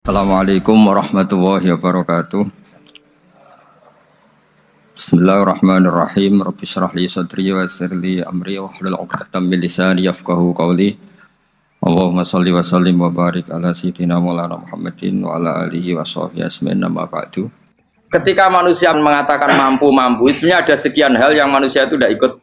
Assalamualaikum warahmatullahi wabarakatuh. Bismillahirrahmanirrahim. Rabbi shrah li sadri wa yassir li amri wahlul 'uqdatam min lisani yafqahu qawli. Allahumma shalli wa sallim wa barik ala sayyidina Maulana Muhammadin wa ala alihi wa sahbihi ajmain, amma ba'du. Ketika manusia mengatakan mampu, sebenarnya ada sekian hal yang manusia itu tidak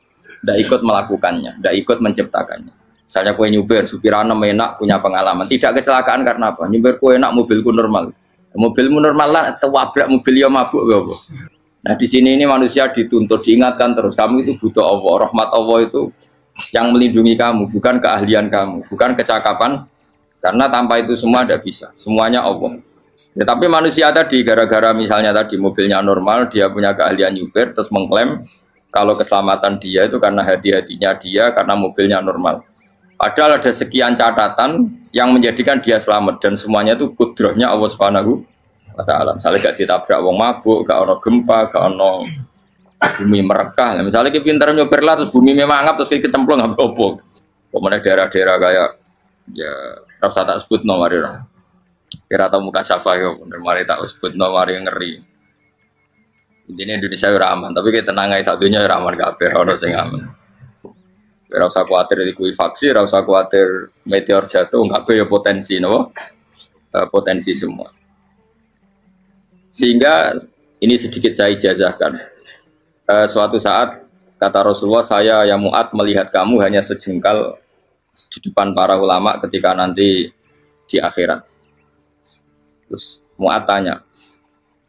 ikut melakukannya, tidak ikut menciptakannya. Misalnya kue nyuber, supirana enak, punya pengalaman, tidak kecelakaan karena apa? Nyuber kue enak, mobilku normal, mobilmu normal lah, tewabrak mobil yang mabuk, apa? Nah di sini ini manusia dituntut, diingatkan terus, kamu itu butuh Allah, rahmat Allah itu yang melindungi kamu, bukan keahlian kamu, bukan kecakapan, karena tanpa itu semua tidak bisa, semuanya Allah. Ya, tapi manusia tadi gara-gara misalnya tadi mobilnya normal, dia punya keahlian nyuber, terus mengklaim kalau keselamatan dia itu karena hati-hatinya dia, karena mobilnya normal. Padahal ada sekian catatan yang menjadikan dia selamat dan semuanya itu kudrahnya Allah Subhanahu wa Ta'ala. Misalnya gak ditabrak wong mabuk, gak ono gempa, gak ono bumi merekah. Misalnya kita pintar nyopir lah terus bumi memangap terus kita cemplung nggak apa-apa. Kemudian daerah-daerah kayak ya rasa tak sebut nomor orang. Kira tahu muka siapa ya, mari tak sebut nomor yang ngeri. Intinya Indonesia aman, tapi kita tenang aja satunya aman kabeh ono sing aman. Ora usah kuwatir likuifaksi, ora usah kuwatir meteor jatuh, enggak ya potensi no? Potensi semua. Sehingga ini sedikit saya ijazahkan. Suatu saat kata Rasulullah, saya yang Mu'ad melihat kamu hanya sejengkal di depan para ulama ketika nanti di akhirat. Terus Mu'ad tanya,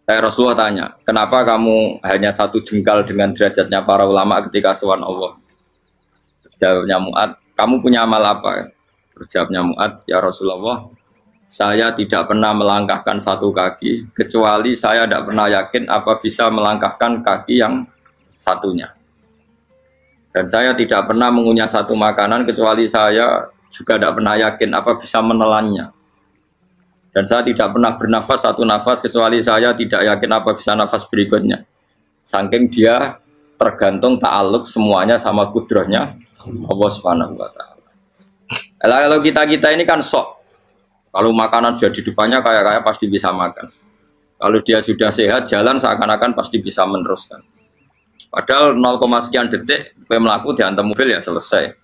Rasulullah tanya, kenapa kamu hanya satu jengkal dengan derajatnya para ulama ketika sowan Allah? Jawabnya Mu'ad, kamu punya amal apa? Jawabnya Mu'ad, ya Rasulullah, saya tidak pernah melangkahkan satu kaki, kecuali saya tidak pernah yakin apa bisa melangkahkan kaki yang satunya. Dan saya tidak pernah mengunyah satu makanan, kecuali saya juga tidak pernah yakin apa bisa menelannya. Dan saya tidak pernah bernafas satu nafas, kecuali saya tidak yakin apa bisa nafas berikutnya. Saking dia tergantung ta'aluk semuanya sama kudrahnya Allah Subhanahu wa Ta'ala. Kalau kita ini kan sok. Kalau makanan sudah di depannya kayak pasti bisa makan. Kalau dia sudah sehat jalan seakan-akan pasti bisa meneruskan. Padahal 0, sekian detik melaku dihantam mobil ya selesai.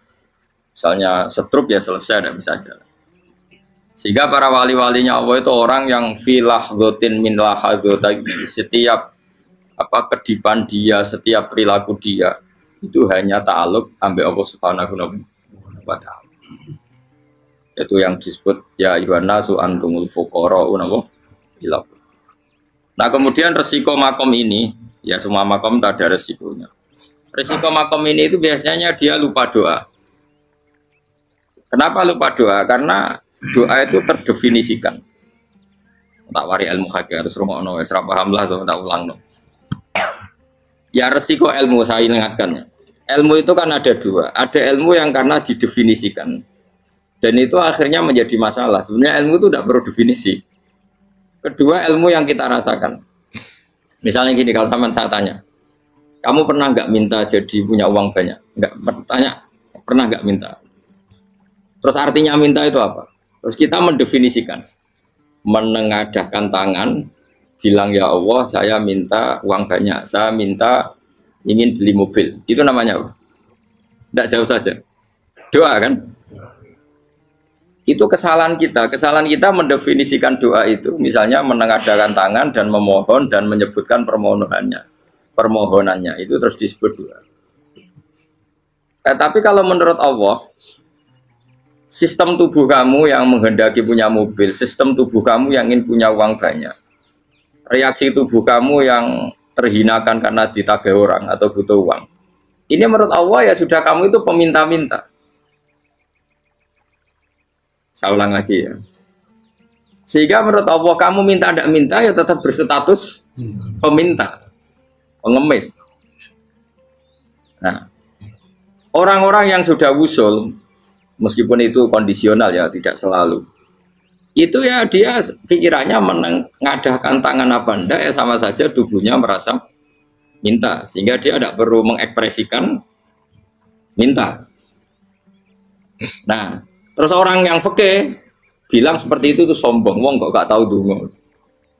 Misalnya stroke ya selesai, tidak bisa jalan. Sehingga para wali-walinya Allah itu orang yang filah gotin min lahadotagi, setiap kedipan dia, setiap perilaku dia itu hanya ta'aluk ambil Allah Subhanahu wa Ta'ala. Itu yang disebut ya ayyuhan nasu antumul fuqara'u ila. Nah, kemudian resiko makom ini, ya semua makom tak ada resikonya. Resiko makom ini itu biasanya dia lupa doa. Kenapa lupa doa? Karena doa itu terdefinisikan. Tak wari ilmu hakik harus rumono wis ra paham lah tak ulangno. Ya resiko ilmu saya ingatkan. Ilmu itu kan ada dua. Ada ilmu yang karena didefinisikan. Dan itu akhirnya menjadi masalah. Sebenarnya ilmu itu tidak perlu definisi. Kedua, ilmu yang kita rasakan. Misalnya gini, kalau saya tanya, kamu pernah nggak minta jadi punya uang banyak? Nggak tanya, pernah nggak minta? Terus artinya minta itu apa? Terus kita mendefinisikan. Menengadahkan tangan, bilang ya Allah, saya minta uang banyak. Saya minta ingin beli mobil, itu namanya apa? Tidak jauh saja, doa kan? Itu kesalahan kita mendefinisikan doa itu, misalnya menengadahkan tangan dan memohon dan menyebutkan permohonannya, itu terus disebut doa. Tapi kalau menurut Allah, sistem tubuh kamu yang menghendaki punya mobil, sistem tubuh kamu yang ingin punya uang banyak, reaksi tubuh kamu yang terhinakan karena ditagih orang atau butuh uang. Ini menurut Allah ya sudah kamu itu peminta-minta. Saya ulang lagi ya. Sehingga menurut Allah kamu minta tidak minta ya tetap berstatus peminta, pengemis. Nah, orang-orang yang sudah wusul, meskipun itu kondisional ya tidak selalu. Itu ya dia pikirannya mengadahkan tangan apa enggak ya sama saja tubuhnya merasa minta, sehingga dia tidak perlu mengekspresikan minta. Nah, terus orang yang fikih bilang seperti itu tuh sombong, wong kok gak tahu dungo.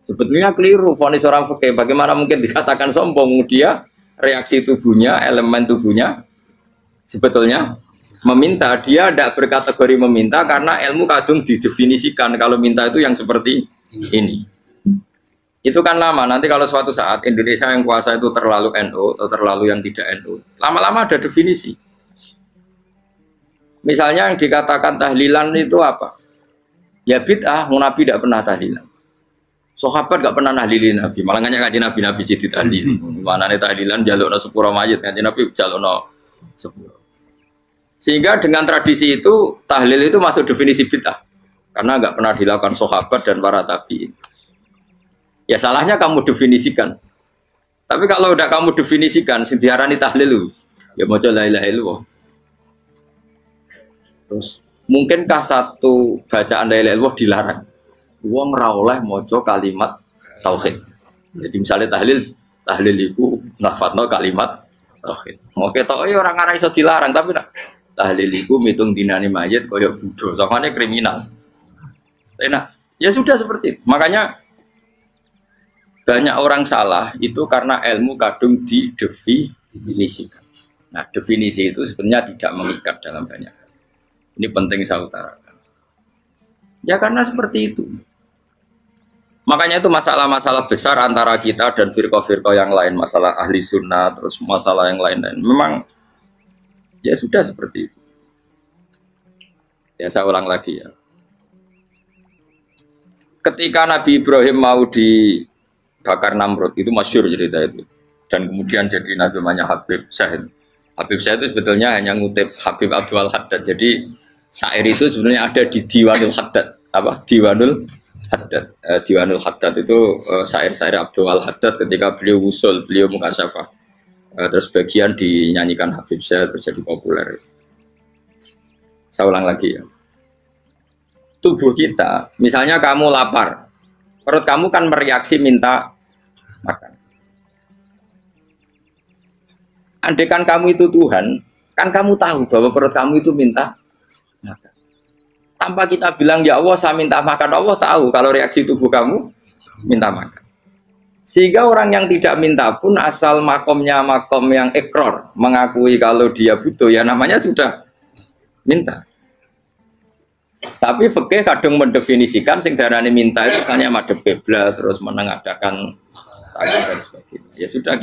Sebetulnya keliru vonis orang fikih. Bagaimana mungkin dikatakan sombong? Dia reaksi tubuhnya, elemen tubuhnya sebetulnya meminta. Dia tidak berkategori meminta karena ilmu kadung didefinisikan kalau minta itu yang seperti ini. Itu kan lama. Nanti kalau suatu saat Indonesia yang kuasa itu terlalu NU atau terlalu yang tidak NU, lama-lama ada definisi. Misalnya yang dikatakan tahlilan itu apa? Ya bid'ah, Nabi tidak pernah tahlilan. Sahabat gak pernah nahlilin Nabi, malah ngajak kaji Nabi jadi tahlil. Mana nih tahlilan jalukno sepuro mayit, kaji Nabi jalukno sepuro. Sehingga dengan tradisi itu tahlil itu masuk definisi bid'ah, karena gak pernah dilakukan sahabat dan para tabi'in. Ya salahnya kamu definisikan. Tapi kalau udah kamu definisikan, diarani tahlil, ya mau la ilaha illallah. Terus mungkinkah satu bacaan la ilaha illallah dilarang? Wong ora oleh maca kalimat tauhid. Jadi misalnya tahlil iku nafadno kalimat tauhid. Oke tok ya orang ora iso dilarang tapi nak tahlil iku mitung dinane mayit kaya bodho, sangane kriminal. Enak. Ya sudah seperti itu. Makanya banyak orang salah itu karena ilmu kadung didefinisikan. Nah, definisi itu sebenarnya tidak mengikat dalam banyak hal. Ini penting saya utarakan. Ya karena seperti itu. Makanya itu masalah-masalah besar antara kita dan firqah-firqah yang lain, masalah ahli sunnah, terus masalah yang lain-lain. Memang ya sudah seperti itu. Ya saya ulang lagi ya. Ketika Nabi Ibrahim mau dibakar Namrud, itu masyhur cerita itu. Dan kemudian jadi Nabi namanya Habib Syahid. Habib Syahid itu sebetulnya hanya ngutip Habib Abdul Haddad. Jadi syair itu sebenarnya ada di Diwanul Haddad. Apa? Diwanul Haddad. Diwanul Haddad itu syair-syair Abdul Haddad ketika beliau usul, beliau mukasyafah. Terus bagian dinyanyikan Habib Syahid terjadi populer. Saya ulang lagi ya. Tubuh kita, misalnya kamu lapar, perut kamu kan mereaksi minta makan. Andaikan kamu itu Tuhan, kan kamu tahu bahwa perut kamu itu minta makan. Tanpa kita bilang, ya Allah saya minta makan, Allah tahu kalau reaksi tubuh kamu minta makan. Sehingga orang yang tidak minta pun asal makomnya makom yang ikror, mengakui kalau dia butuh, ya namanya sudah minta. Tapi fikih kadang mendefinisikan sing darane minta itu hanya madhep kiblat terus menengadakan tangan dan sebagainya. Ya sudah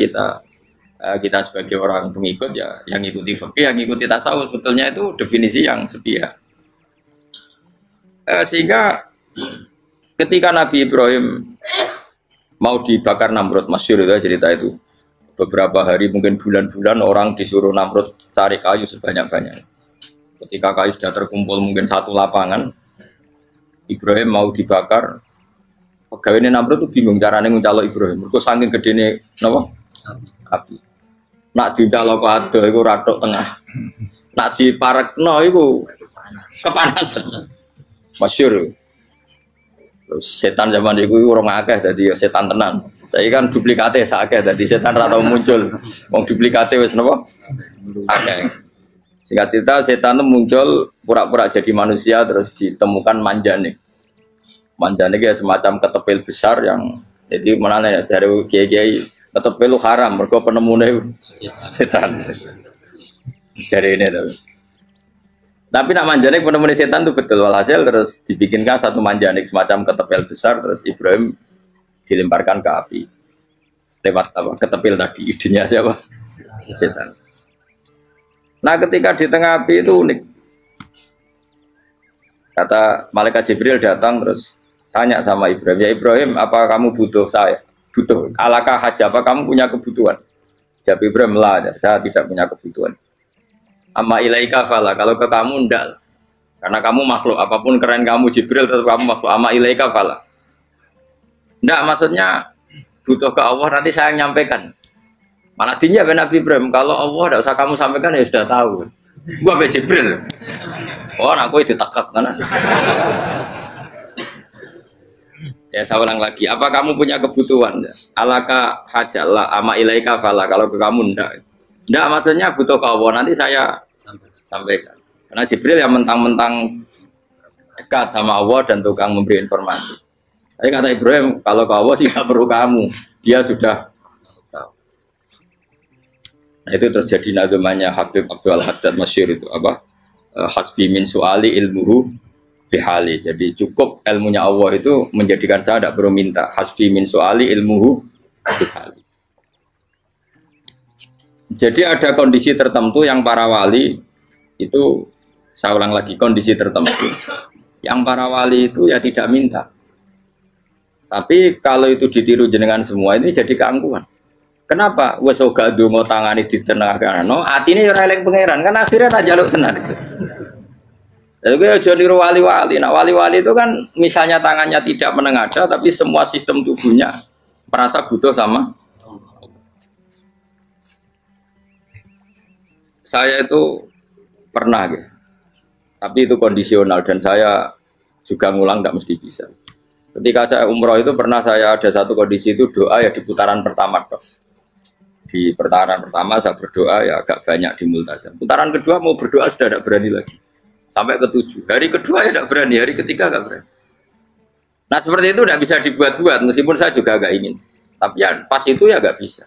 kita sebagai orang pengikut ya yang ikuti fikih, yang ikuti tasawuf, sebetulnya itu definisi yang sepihak. Sehingga ketika Nabi Ibrahim mau dibakar Namrud, masyhur itu cerita itu. Beberapa hari mungkin bulan-bulan orang disuruh Namrud tarik kayu sebanyak-banyaknya. Ketika kayu sudah terkumpul mungkin satu lapangan, Ibrahim mau dibakar. Pegawainya Namrud itu bingung caranya mencalok Ibrahim. Mereka saking gedene napa? Api. Nak dicalok ado iku ratok tengah. Nak diparekno iku kepanasan. Masyhur. Terus setan zaman itu orang akeh dadi setan tenan. Saya kan duplikate sakeh dadi setan ra tau muncul. Wong duplikate wis napa? Akeh. Singkat cerita setan itu muncul pura-pura jadi manusia terus ditemukan manjane. Manjane ya semacam ketepil besar yang jadi mana ya dari kiai-kiai ketepil haram mergo penemune setan. Jadi ini tuh. Tapi nak manjanik penemuan setan itu betul, walhasil terus dibikinkan satu manjanik semacam ketepil besar terus Ibrahim dilemparkan ke api lewat apa ketepil tadi, idenya siapa? Setan. Nah ketika di tengah api itu unik, kata malaikat Jibril datang terus tanya sama Ibrahim, ya Ibrahim apa kamu butuh saya? Butuh, alakah haja, apa kamu punya kebutuhan? Jawab Ibrahim, lah saya tidak punya kebutuhan. Amma ilaika fala, kalau ke kamu ndak, karena kamu makhluk, apapun keren kamu Jibril tetap kamu makhluk. Amma ilaika fala, ndak maksudnya butuh ke Allah nanti saya nyampaikan. Malah dinya Nabi Ibrahim, kalau Allah ndak usah kamu sampaikan ya sudah tahu. Gua be Jibril. Oh, aku itu takut kan? Ya saya ulang lagi, apa kamu punya kebutuhan? Alaka hajalah, amma ilaika fala, kalau ke kamu ndak. Nggak, maksudnya butuh ke Allah, nanti saya sampaikan. Karena Jibril yang mentang-mentang dekat sama Allah dan tukang memberi informasi. Tapi kata Ibrahim, kalau ke Allah sih nggak perlu kamu, dia sudah tahu. Nah, itu terjadi nazamannya Habib Abdul Haddad Masyhur itu apa? Hasbi min su'ali ilmuhu bihali. Jadi cukup ilmunya Allah itu menjadikan saya tidak perlu minta. Hasbi min su'ali ilmuhu bihali. Jadi ada kondisi tertentu yang para wali itu, saya ulang lagi, kondisi tertentu yang para wali itu ya tidak minta. Tapi kalau itu ditiru jenengan semua ini jadi keangkuhan. Kenapa? Wes ora ndonga tangane ditenangano, atine ora eling pangeran, kan akhirnya tak jaluk tenan. Jadi gue aja niru wali-wali. Nah wali-wali itu kan misalnya tangannya tidak menengadah, tapi semua sistem tubuhnya merasa butuh sama. Saya itu pernah, gitu. Tapi itu kondisional dan saya juga ngulang tidak mesti bisa. Ketika saya umroh itu pernah saya ada satu kondisi itu doa ya di putaran pertama terus. Di putaran pertama saya berdoa ya agak banyak di multazam. Putaran kedua mau berdoa sudah tidak berani lagi. Sampai ke-7. Hari kedua ya tidak berani, hari ketiga tidak berani. Nah seperti itu tidak bisa dibuat-buat meskipun saya juga agak ingin. Tapi ya pas itu ya nggak bisa.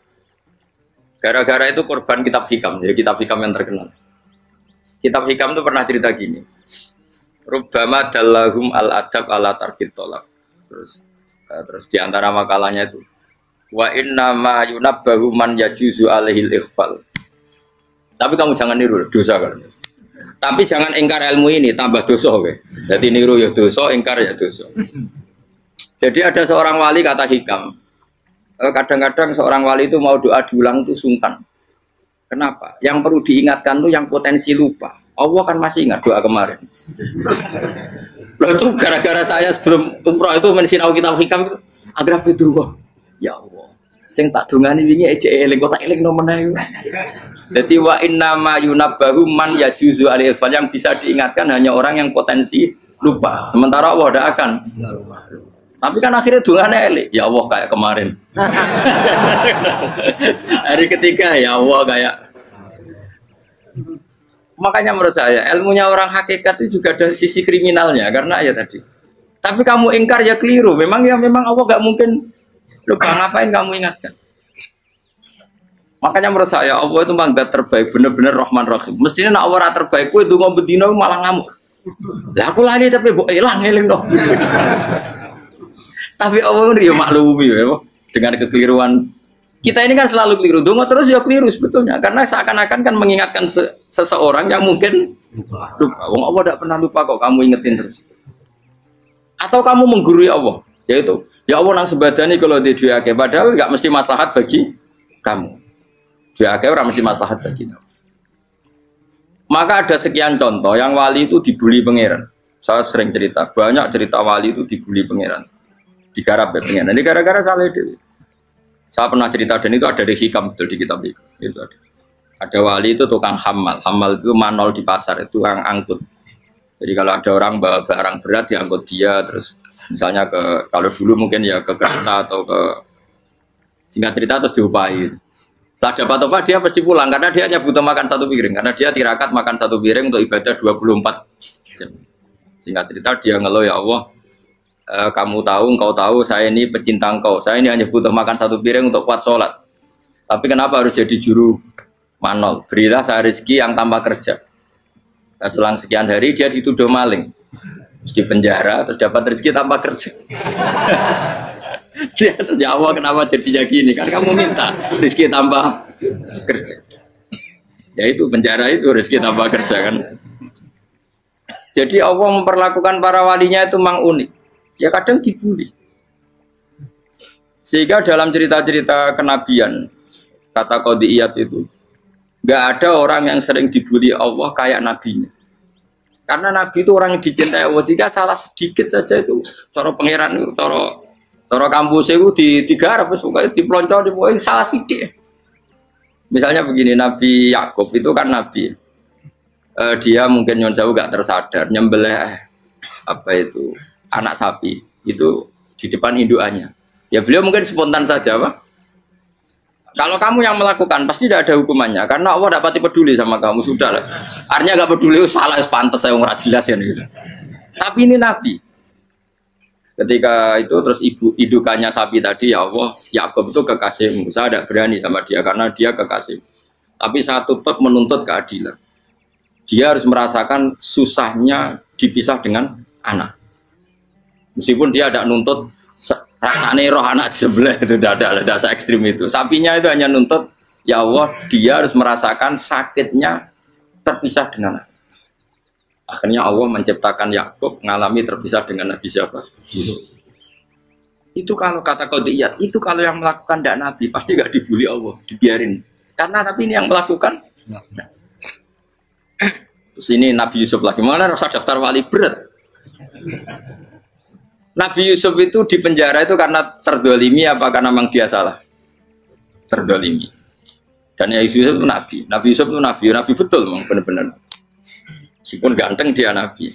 Gara-gara itu korban kitab hikam, ya kitab hikam yang terkenal. Kitab hikam itu pernah cerita gini. Rubbama dallahum al-adab ala tarkit tolak. Terus di antara makalahnya itu wa inna ma yunabbahu man yajuzu alaihil ikhfal. Tapi kamu jangan niru dosa kan. Tapi jangan ingkar ilmu ini tambah dosa oke. Jadi niru ya dosa, ingkar ya dosa. Jadi ada seorang wali kata hikam. Kadang-kadang seorang wali itu mau doa diulang itu sungkan. Kenapa? Yang perlu diingatkan tuh yang potensi lupa. Allah kan masih ingat doa kemarin. Loh itu gara-gara saya sebelum umroh itu mensinau kitab hikam itu agar itu ya Allah. Sing tak dongani wingi ejek eling kok tak eling nomene. Dadi wa inna ma yunabbahu man yajuzu alil fal, yang bisa diingatkan hanya orang yang potensi lupa. Sementara Allah tidak akan. Tapi kan akhirnya dongane eling. Ya Allah kayak kemarin. Hari ketiga ya Allah kayak. Makanya menurut saya ilmunya orang hakikat itu juga ada sisi kriminalnya karena ya tadi. Tapi kamu ingkar ya keliru. Memang Allah gak mungkin lupa, ngapain kamu ingatkan. Makanya menurut saya Allah itu manggat terbaik, bener-bener Rahman Rahim. Mestinya nak Allah terbaik, itu ngomong bedino malah ngamuk. Lah aku lali tapi mbok eling dong. Tapi Allah itu ya maklumi ya dengan kekeliruan. Kita ini kan selalu keliru, dongo terus ya keliru sebetulnya, karena seakan-akan kan mengingatkan seseorang yang mungkin lupa. Wong Allah tidak pernah lupa kok, kamu ingetin terus. Atau kamu menggurui Allah, yaitu ya Allah nang sebadani kalau di duake, padahal nggak mesti maslahat bagi kamu. Duake orang mesti maslahat bagi kamu. Maka ada sekian contoh yang wali itu dibully pangeran. Saya sering cerita, banyak cerita wali itu dibully pangeran, digarap ya pangeran. Ini gara-gara salah dewi. Saya pernah cerita dan itu ada di hikam betul di kitab itu ada. Ada wali itu tukang hamal itu manol di pasar, itu tukang angkut. Jadi kalau ada orang bawa barang berat diangkut dia, terus misalnya kalau dulu mungkin ya ke kereta atau ke singkat cerita terus diupahi. Saat dapat apa dia pasti pulang karena dia hanya butuh makan satu piring, karena dia tirakat makan satu piring untuk ibadah 24 jam. Singkat cerita dia ngeluh ya Allah. Kamu tahu, engkau tahu, saya ini pecinta engkau. Saya ini hanya butuh makan satu piring untuk kuat sholat. Tapi kenapa harus jadi juru manol? Berilah saya rezeki yang tanpa kerja. Selang sekian hari dia dituduh maling, terus di penjara, terus dapat rezeki tanpa kerja. Dia ya Allah kenapa jadinya gini? Kan kamu minta rezeki tanpa kerja. Ya itu penjara itu rezeki tanpa kerja kan. Jadi Allah memperlakukan para walinya itu memang unik. Ya kadang dibully. Sehingga dalam cerita-cerita kenabian, kata Qadiyat itu, nggak ada orang yang sering dibully Allah kayak nabinya. Karena nabi itu orang yang dicintai Allah. Jika salah sedikit saja itu, cara pangeran itu, cara kampus itu digarap, pokoknya dipelonco, salah sedikit. Misalnya begini, Nabi Yakub itu kan nabi. Dia mungkin nyon jauh nggak tersadar, nyembelih apa itu anak sapi itu di depan indukannya. Ya beliau mungkin spontan saja, Pak. Kalau kamu yang melakukan pasti tidak ada hukumannya karena Allah tidak pati peduli sama kamu, sudah lah. Artinya nggak peduli, salah pantas saya nggak jelas ya. Gitu. Tapi ini Nabi. Ketika itu terus idukannya sapi tadi, ya Allah, Yakub itu kekasihmu. Saya tidak berani sama dia karena dia kekasih. Tapi saya tetap menuntut keadilan. Dia harus merasakan susahnya dipisah dengan anak. Meskipun dia tidak nuntut rasanya roh anak sebelah, itu tidak ada se-ekstrim itu. Sapinya itu hanya nuntut, ya Allah, dia harus merasakan sakitnya terpisah dengan anak. Akhirnya Allah menciptakan Yakub mengalami terpisah dengan Nabi siapa? Itu kalau kata qadiyat, itu kalau yang melakukan tidak Nabi pasti nggak dibully Allah, dibiarin. Karena Nabi ini yang melakukan. Nah. Terus ini Nabi Yusuf lagi, mana rasa daftar wali berat? Nabi Yusuf itu di penjara itu karena terdolimi apa karena memang dia salah? Terdolimi. Dan ya Yusuf itu Nabi. Nabi Yusuf itu Nabi betul memang benar-benar. Meskipun ganteng dia Nabi.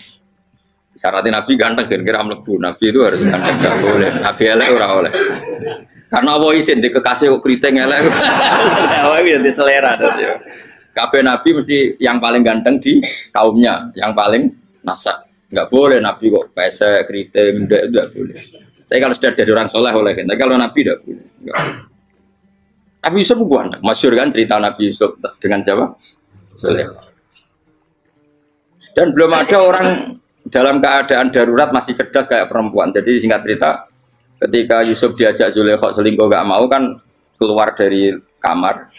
Syaratnya Nabi ganteng kira-kira mlebu. Nabi itu harus ganteng, enggak boleh. Nabi elek ora oleh. Karena Allah izin di kekasih kok kriting elek. Allah itu di selera ya. Kabeh Nabi mesti yang paling ganteng di kaumnya, yang paling nasab. Enggak boleh Nabi kok pesek, kriting, enggak boleh. Tapi kalau sudah jadi orang soleh oleh kan. Tapi kalau Nabi enggak boleh. Enggak. Nabi Yusuf ganteng. Masyhur kan cerita Nabi Yusuf dengan siapa? Zulaikha. Dan belum ada orang dalam keadaan darurat masih cerdas kayak perempuan. Jadi singkat cerita, ketika Yusuf diajak Zulaikha selingkuh gak mau kan keluar dari kamar.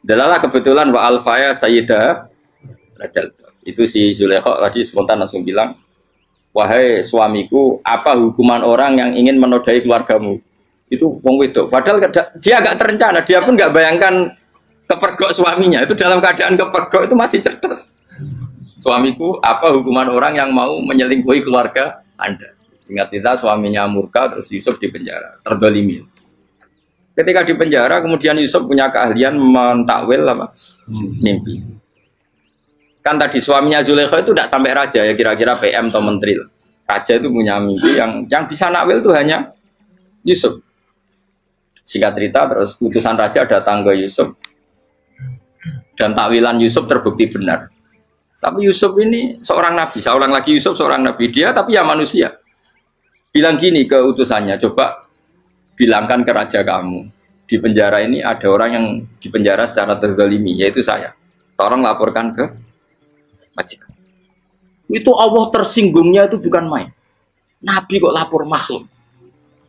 Dalalah kebetulan wa alfaya sayyidah Rajal. Itu si Zulaikha tadi spontan langsung bilang, wahai suamiku, apa hukuman orang yang ingin menodai keluargamu? Itu wong wedok. Padahal dia agak terencana, dia pun nggak bayangkan kepergok suaminya. Itu dalam keadaan kepergok itu masih cerdas. Suamiku, apa hukuman orang yang mau menyelingkuhi keluarga Anda? Singkat cerita suaminya murka, terus Yusuf di penjara, terdolimi. Ketika di penjara, kemudian Yusuf punya keahlian mentakwil apa? Mimpi. Kan tadi suaminya Zulaikha itu tidak sampai raja ya, kira-kira PM atau menteri. Raja itu punya mimpi yang bisa nakwil itu hanya Yusuf. Singkat cerita, terus utusan raja datang ke Yusuf dan takwilan Yusuf terbukti benar. Tapi Yusuf ini seorang nabi, saya ulang lagi Yusuf seorang nabi, dia tapi ya manusia. Bilang gini ke utusannya, coba bilangkan ke raja kamu, di penjara ini ada orang yang di penjara secara terzalimi, yaitu saya. Tolong laporkan ke majikan. Itu Allah tersinggungnya itu bukan main. Nabi kok lapor makhluk.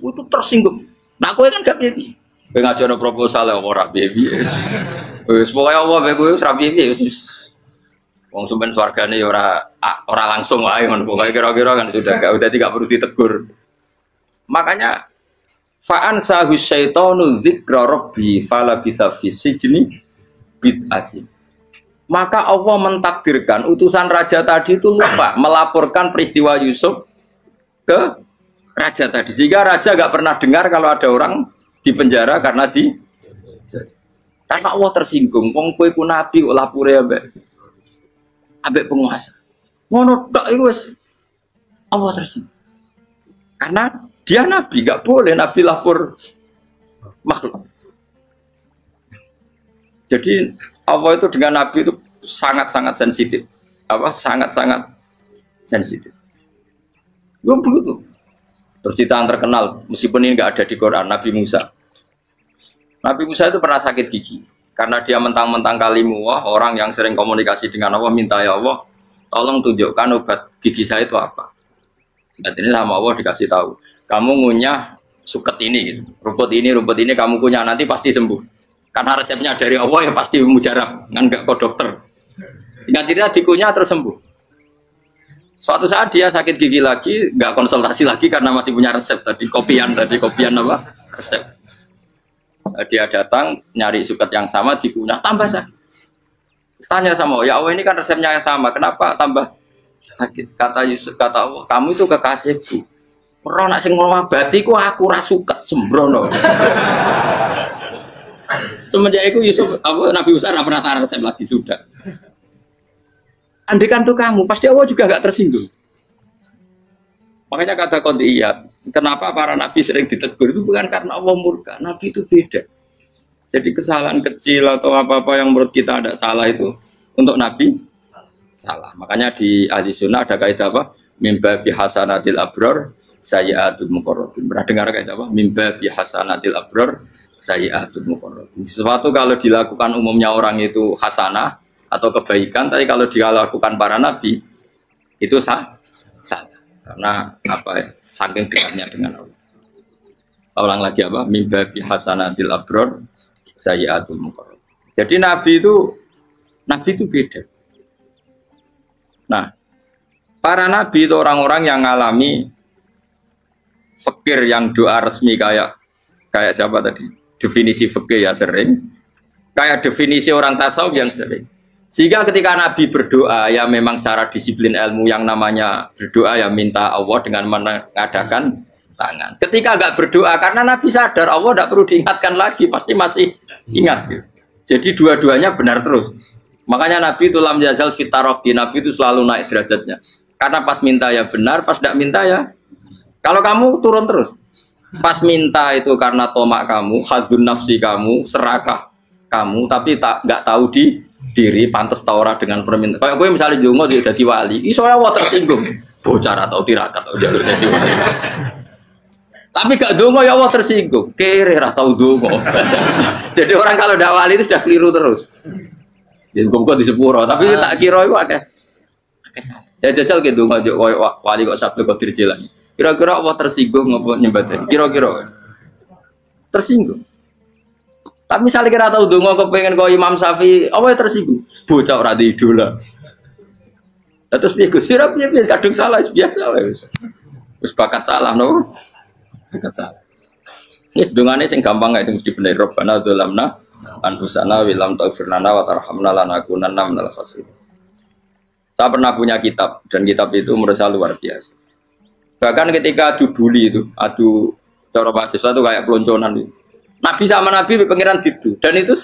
Itu tersinggung. Nah, kowe kan gak piye. Kowe ngajono proposal ya ora piye. Wis pokoke Allah kowe wis ra piye wis. Wong sumpen swargane ya ora langsung wae ngono pokoke kira-kira kan sudah tidak perlu ditegur. Makanya fa'an sahu syaitanu dzikra rabbi fala bisa fisijni bid'asin. Maka Allah mentakdirkan utusan raja tadi itu lupa melaporkan peristiwa Yusuf ke raja tadi. Sehingga raja gak pernah dengar kalau ada orang di penjara karena Allah tersinggung. Wong kowe ku nabi kok lapure ambek penguasa. Ngono tok iku wis Allah tersinggung. Karena dia nabi, gak boleh nabi lapor makhluk. Jadi Allah itu dengan nabi itu sangat-sangat sensitif. Sangat-sangat sensitif. Gue begitu. Terus cerita yang terkenal, meskipun ini nggak ada di Quran, Nabi Musa. Nabi Musa itu pernah sakit gigi. Karena dia mentang-mentang kalimullah, orang yang sering komunikasi dengan Allah, minta ya Allah, tolong tunjukkan obat gigi saya itu apa. Dan ini sama Allah dikasih tahu. Kamu ngunyah suket ini, gitu. rumput ini kamu kunyah, nanti pasti sembuh. Karena resepnya dari Allah ya pasti mujarab, kan nggak ke dokter. Sehingga tidak dikunyah terus sembuh. Suatu saat dia sakit gigi lagi, nggak konsultasi lagi karena masih punya resep tadi kopian apa resep. Dia datang nyari suket yang sama dikunyah tambah sakit. Tanya sama ya Allah ini kan resepnya yang sama, kenapa tambah sakit? Kata Yusuf, kata Allah, kamu itu kekasihku. Ora nak sing ngobati ku aku ra suket sembrono. Semenjak itu Yusuf Nabi Musa ora pernah taruh resep lagi sudah. Andai kan tuh kamu, pasti Allah juga gak tersinggung. Makanya kata qadiyat, kenapa para nabi sering ditegur itu bukan karena Allah murka, nabi itu beda. Jadi kesalahan kecil atau apa-apa yang menurut kita ada salah itu untuk nabi salah. Makanya di ahli sunnah ada kaidah apa? Mimba bi hasanatil abror sayyi'atul muqarrabin. Pernah dengar kayak apa? Mimba bi hasanatil abror sayyi'atul muqarrabin. Sesuatu kalau dilakukan umumnya orang itu hasanah atau kebaikan, tapi kalau dilakukan para nabi itu salah. Karena apa ya? Saking dekatnya dengan Allah. Saya ulang lagi apa? Mimba bi hasanatil abror sayyi'atul muqarrabin. Jadi nabi itu beda. Nah, para nabi itu orang-orang yang mengalami fikir yang doa resmi kayak siapa tadi? Definisi fikir ya sering. Kayak definisi orang tasawuf yang sering. Sehingga ketika nabi berdoa ya memang secara disiplin ilmu yang namanya berdoa ya minta Allah dengan mengadakan tangan. Ketika enggak berdoa karena nabi sadar Allah tidak perlu diingatkan lagi, pasti masih ingat. Jadi dua-duanya benar terus. Makanya nabi itu lam yazal fitaroki, nabi itu selalu naik derajatnya. Karena pas minta ya benar, pas tidak minta ya. Kalau kamu turun terus. Pas minta itu karena tomak kamu, hadun nafsi kamu, serakah kamu, tapi nggak tahu diri, pantas taura dengan permintaan. Kayak gue misalnya jongo jadi wali, iso Allah tersinggung. Bocah atau tirakat atau dia harus jadi wali. Tapi gak dongo ya Allah tersinggung. Kere atau dongo. Jadi orang kalau tidak wali itu sudah keliru terus. Jadi gue di sepuro, tapi tak kira itu akeh. Ya jajal gitu ngajak wali kok sabtu kok dirjelang. Kira-kira Allah tersinggung apa nyembah tadi? Kira-kira tersinggung. Tapi misalnya kira tahu dongo kepengen kau Imam Syafi'i, apa yang tersinggung? Bocah ora di idola. Terus piye Gus? Piye kadung salah biasa wis. Wis bakat salah no. Bakat salah. Ini dongane sing gampang ae sing mesti bener Rabbana dzalamna anfusana wa lam taghfir lana wa tarhamna lanakunanna minal khasirin. Saya pernah punya kitab dan kitab itu merasa luar biasa. Bahkan ketika adu bully itu, adu cara mahasiswa itu kayak pelonconan itu. Nabi sama Nabi pengiran gitu. Dan itu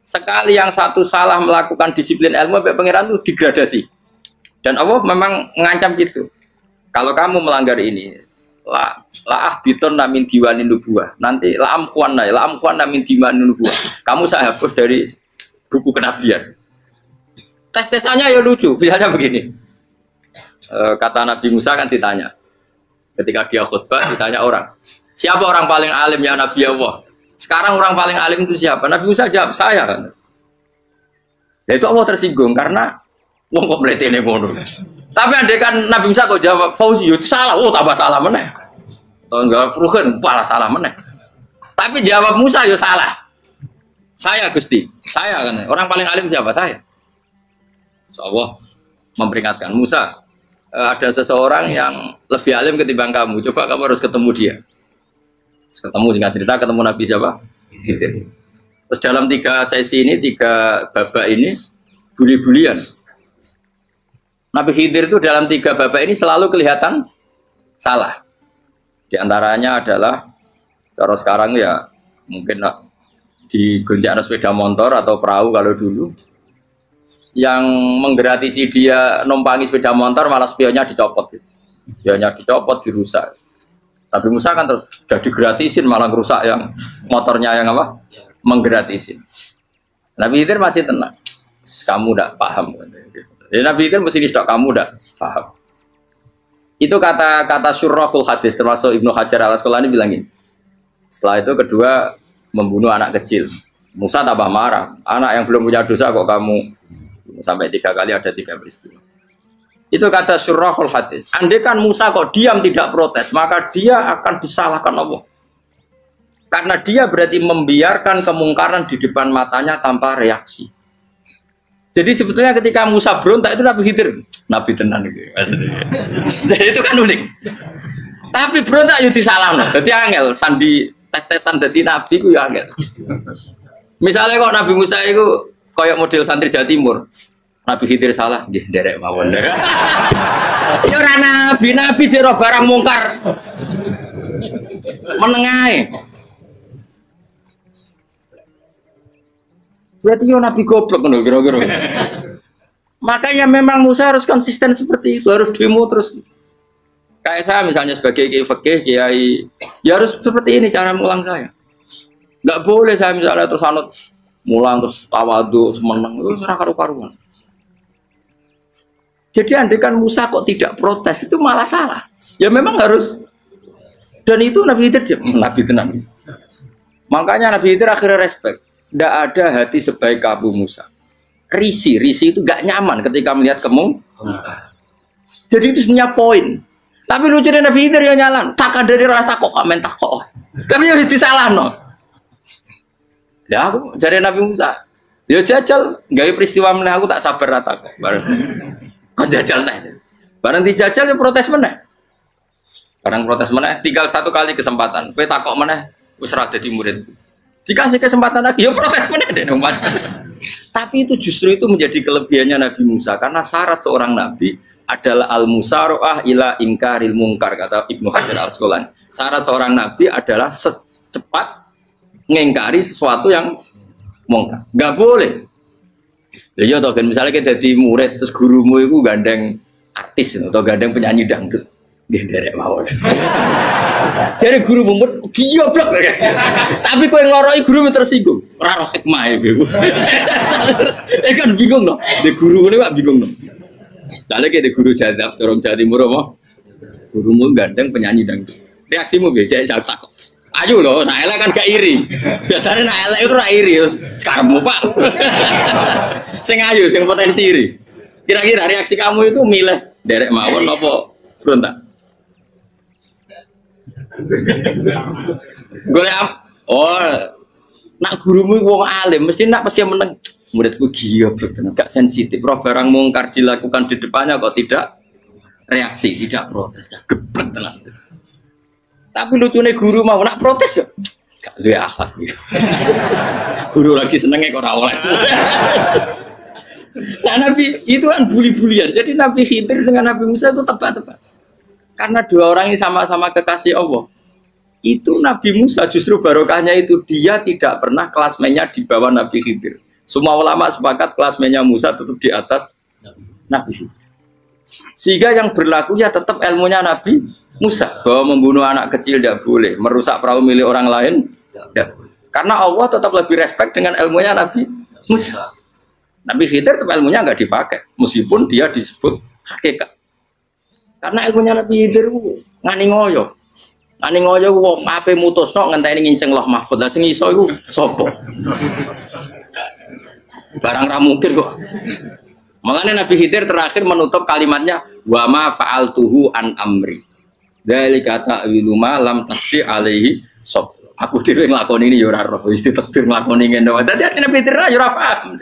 sekali yang satu salah melakukan disiplin ilmu, pengiran itu degradasi. Dan Allah memang mengancam gitu. Kalau kamu melanggar ini, la biton namin diwanin nubuah. Nanti la amkuan namin diwanin nubuah. Kamu saya hapus dari buku kenabian. Tes-tesannya ya lucu, misalnya begini. Kata Nabi Musa kan ditanya. Ketika dia khutbah ditanya orang. Siapa orang paling alim ya Nabi Allah? Sekarang orang paling alim itu siapa? Nabi Musa jawab, saya kan. Ya itu Allah tersinggung karena wong kok mletene ngono. Tapi andai kan Nabi Musa kok jawab Fauzi itu salah, tambah salah meneh. Atau enggak Ruhen, malah salah meneh. Tapi jawab Musa ya salah. Saya Gusti, saya kan. Orang paling alim siapa? Saya. Allah memperingatkan Musa, ada seseorang yang lebih alim ketimbang kamu. Coba kamu harus ketemu dia. Ketemu dengan cerita ketemu Nabi siapa? Khidir. Terus dalam 3 sesi ini, 3 babak ini buli-bulian. Nabi Khidir itu dalam 3 babak ini selalu kelihatan salah. Di antaranya adalah cara sekarang ya mungkin di gonjak sepeda motor atau perahu kalau dulu. Yang menggratisi dia numpangi sepeda motor malah spionnya dicopot gitu. Spionnya dicopot, dirusak. Tapi Musa kan terus sudah digratisin malah rusak yang motornya yang apa? Menggratisin. Nabi Khidir masih tenang. Kamu tidak paham. Jadi Nabi Khidir mesti stok kamu tidak paham. Itu kata syurrahul hadis termasuk Ibnu Hajar al-Asqalani bilangin. Setelah itu kedua membunuh anak kecil. Musa tambah marah. Anak yang belum punya dosa kok kamu sampai 3 kali ada 3 peristiwa. Itu kata syurrahul hadis. Andai kan Musa kok diam tidak protes, maka dia akan disalahkan Allah. Karena dia berarti membiarkan kemungkaran di depan matanya tanpa reaksi. Jadi sebetulnya ketika Musa berontak itu Nabi Khidir, Nabi tenan gitu. Jadi itu kan unik. Tapi berontak itu disalahno. Jadi angel sandi tes-tesan dadi nabi ku ya angel. Misalnya kok Nabi Musa itu kayak model santri Jawa Timur. Nabi Khidir salah, nggih nderek mawon. Ya ora nabi jero barang mungkar. Menengae. Berarti yo nabi goblok ngono kira-kira. Makanya memang Musa harus konsisten seperti itu, harus demo terus. Kayak saya misalnya sebagai kiai fikih, kiai ya harus seperti ini cara mulang saya. Enggak boleh saya misalnya terus anut mulang terus tawadhu semeneng itu ora karu-karuan. Jadi andaikan Musa kok tidak protes itu malah salah. Ya memang harus. Dan itu Nabi Khidir Nabi tenang. Makanya Nabi Khidir akhirnya respect. Tidak ada hati sebaik Abu Musa. Risi itu gak nyaman ketika melihat kamu. Jadi itu sebenarnya poin. Tapi lucunya Nabi Khidir yang nyalan. Tak ada dari rasa kok komen tak kok. Tapi harus disalah no. Ya aku cari Nabi Musa. Ya jajal, gaya peristiwa meneh aku tak sabar rata kok. Bareng. Kok jajal nih. Bareng dijajal ya protes meneh. Barang protes meneh, tinggal satu kali kesempatan. Kowe takok meneh wis ora dadi murid. Dikasih kesempatan lagi, ya protes meneh deh. Tapi itu justru itu menjadi kelebihannya Nabi Musa karena syarat seorang nabi adalah al-musara'ah ila inkaril munkar kata Ibnu Hajar Al-Asqalani. Syarat seorang nabi adalah secepat ngengkari sesuatu yang mungkar. Enggak boleh. Ya toh kan misalnya kita jadi murid terus gurumu itu gandeng artis atau gandeng penyanyi dangdut. Derek mawon. Jadi guru mumet goblok. Tapi kowe ngloroi guru tersinggung. Ora roh hikmah iku. Kan bingung no. De guru ngene kok bingung no. Soale de guru jadab dorong Jawa Timur apa? Gurumu gandeng penyanyi dangdut. Reaksimu piye? Jek takok. Ayo loh, nah elek kan gak iri. Biasanya nah elek itu ora iri. Sekarangmu Pak. Sing ayu, sing potensi iri. Kira-kira reaksi kamu itu milih derek mawon apa berontak? Golek nak gurumu wong alim mesti nak pasti meneng muridku gila bener gak sensitif roh barang mungkar dilakukan di depannya kok tidak reaksi tidak protes gak gebet tenan. Tapi lucunya guru mau nak protes ya gak luwe akhlak guru lagi senengnya kok ora oleh. Nah Nabi itu kan bully-bulian jadi Nabi Khidir dengan Nabi Musa itu tepat-tepat. Karena dua orang ini sama-sama kekasih Allah. Itu Nabi Musa justru barokahnya itu dia tidak pernah kelasmennya di bawah Nabi Khidir. Semua ulama sepakat kelasmennya Musa tetap di atas Nabi Khidir. Sehingga yang berlaku ya tetap ilmunya Nabi Musa bahwa membunuh anak kecil tidak boleh, merusak perahu milik orang lain tidak boleh. Karena Allah tetap lebih respect dengan ilmunya Nabi Musa. Nabi Khidir tetap ilmunya nggak dipakai meskipun dia disebut hakikat. Karena ilmunya Nabi Khidir ngani ngoyo. Ngani ngoyo wong ape mutusno ngenteni nginceng Loh Mahfud. Lah sing iso iku sapa? Barang ra mungkin kok. Makanya Nabi Khidir terakhir menutup kalimatnya wa ma fa'altuhu an amri. Dzalika ta'wilu ma lam tasbi alaihi sab. Aku dhewe nglakoni ini ya ora roh, wis ditakdir nglakoni ngene wae. Dadi Nabi Khidir ya ora paham.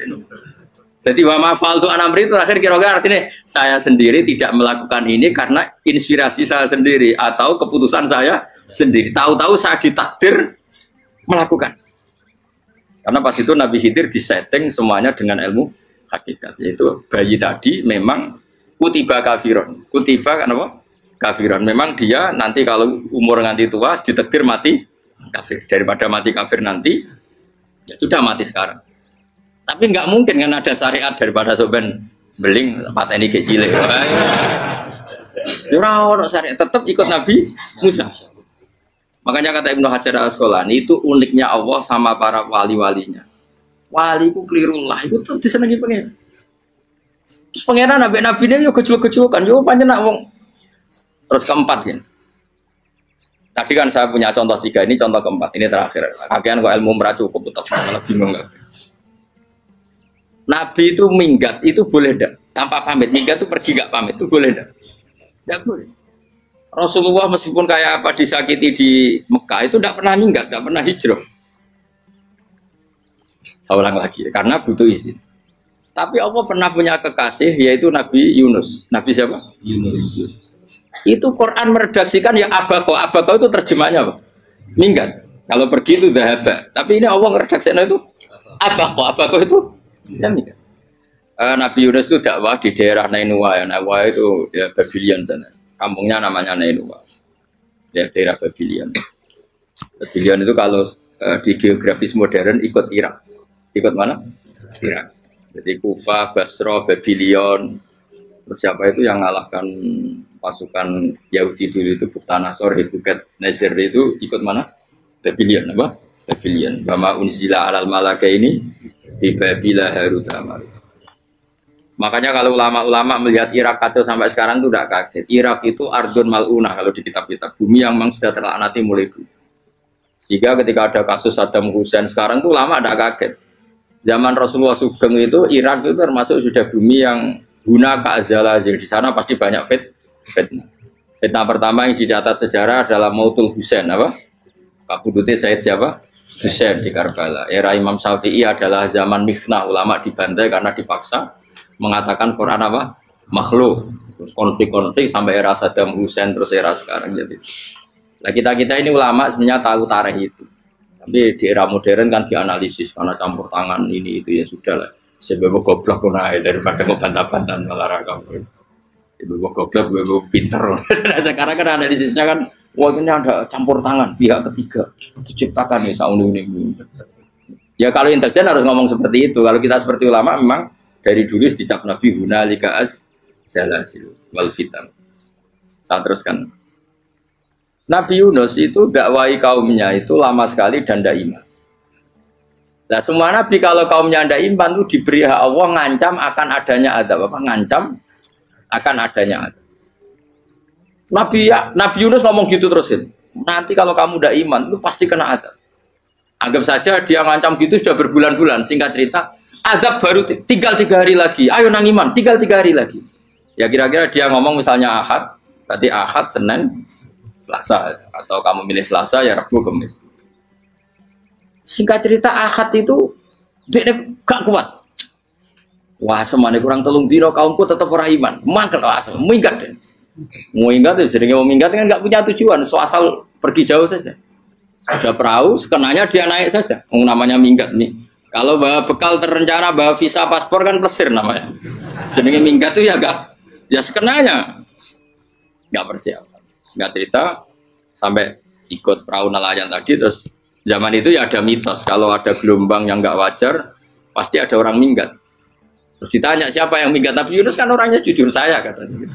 Jadi wa ma fa'altu an amri itu akhir kira-kira artinya saya sendiri tidak melakukan ini karena inspirasi saya sendiri atau keputusan saya sendiri. Tahu-tahu saya ditakdir melakukan. Karena pas itu Nabi Khidir disetting semuanya dengan ilmu hakikat. Yaitu bayi tadi memang kutiba kafiron. Kutiba kan apa? Kafiron. Memang dia nanti kalau umur nganti tua ditakdir mati kafir. Daripada mati kafir nanti ya sudah mati sekarang. Tapi nggak mungkin kan ada syariat daripada soben beling pateni kecil. Ora ono syariat, tetap ikut Nabi Musa. Makanya kata Ibnu Hajar Al-Asqalani itu uniknya Allah sama para wali-walinya. Wali ku klirullah itu tuh disenengi pengen. Terus pangeran nabi-nabi ini yo kecil-kecil kan, yo pancen nak wong. Terus keempat kan. Tadi kan saya punya contoh 3, ini contoh keempat, ini terakhir. Kakean kok ilmu merah cukup tetap malah bingung enggak. Nabi itu minggat itu boleh enggak? Tanpa pamit, minggat itu pergi enggak pamit itu boleh enggak? Enggak boleh. Rasulullah meskipun kayak apa disakiti di Mekah itu enggak pernah minggat, enggak pernah hijrah. Saya ulang lagi, karena butuh izin. Tapi Allah pernah punya kekasih yaitu Nabi Yunus. Nabi siapa? Yunus. Itu Quran meredaksikan ya abako. Abako itu terjemahnya apa? Minggat. Kalau pergi itu dahaba. Tapi ini Allah meredaksikan itu abako. Abako itu ya minggat. Nabi Yunus itu dakwah di daerah Nainua. Ya, Nainua itu ya Babylon sana. Kampungnya namanya Nainua. Ya daerah Babylon. Babylon itu kalau di geografis modern ikut Irak. Ikut mana? Irak. Jadi Kufa, Basra, Babylon. Terus siapa itu yang mengalahkan pasukan Yahudi dulu itu Buktanasor, Hebuket, Nasir itu ikut mana? Babylon apa? Babylon. Bama unzila alal malaka ini di Babila Harut Amar. Makanya kalau ulama-ulama melihat Irak kacau sampai sekarang itu tidak kaget. Irak itu ardun mal'unah kalau di kitab-kitab, bumi yang memang sudah terlaknati mulai dulu. Sehingga ketika ada kasus Saddam Hussein sekarang itu ulama tidak kaget. Zaman Rasulullah Sugeng itu Irak itu termasuk sudah bumi yang guna keazalah. Jadi di sana pasti banyak fitnah. Fitnah pertama yang dicatat sejarah adalah Mautul Husain, apa? Kabudutnya Said siapa? Husain di Karbala. Era Imam Syafi'i adalah zaman mifnah, ulama dibantai karena dipaksa mengatakan Quran apa? Makhluk. Terus konflik-konflik sampai era Saddam Hussein terus era sekarang jadi. Nah kita ini ulama sebenarnya tahu tarikh itu. Tapi di era modern kan dianalisis karena campur tangan ini itu ya sudah lah. Sebab goblok pun daripada ngebantah-bantahan olahraga. Ibu goblok, ibu pinter. Sekarang kan analisisnya kan, wah ini ada campur tangan pihak ketiga diciptakan ya sauni ini. Ya kalau intelijen harus ngomong seperti itu. Kalau kita seperti ulama memang dari dulu dicap Nabi hunalika az-zalasil wal fitan. Saya teruskan. Nabi Yunus itu dakwai kaumnya itu lama sekali dan tidak iman. Nah semua nabi kalau kaumnya tidak iman itu diberi hak Allah ngancam akan adanya azab, apa? Ngancam akan adanya azab. Nabi Yunus ngomong gitu terusin. Nanti kalau kamu tidak iman itu pasti kena azab. Anggap saja dia ngancam gitu sudah berbulan-bulan. Singkat cerita, azab baru tinggal 3 hari lagi. Ayo nang iman, tinggal 3 hari lagi. Ya kira-kira dia ngomong misalnya Ahad, berarti Ahad, Senin, Selasa, atau kamu milih Selasa ya Rabu, Kamis. Singkat cerita Ahad itu dia gak kuat. Wah semuanya kurang telung dino kaumku tetap orang iman. Mangkel asal, minggat deh. Minggat itu jadinya minggat kan nggak punya tujuan, so asal pergi jauh saja. Ada perahu, sekenanya dia naik saja. Namanya minggat nih. Kalau bawa bekal terencana, bawa visa paspor kan plesir namanya. Jadinya minggat itu ya gak, ya sekenanya nggak persiapan. Singkat cerita sampai ikut perahu nelayan tadi terus zaman itu ya ada mitos kalau ada gelombang yang nggak wajar pasti ada orang minggat. Terus ditanya siapa yang minggat, Nabi Yunus kan orangnya jujur saya katanya.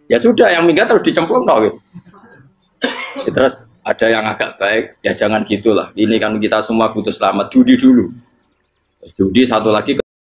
Ya sudah yang minggat harus dicemplung no, gitu. Terus ada yang agak baik ya jangan gitulah. Ini kan kita semua butuh selamat, judi dulu. Terus judi satu lagi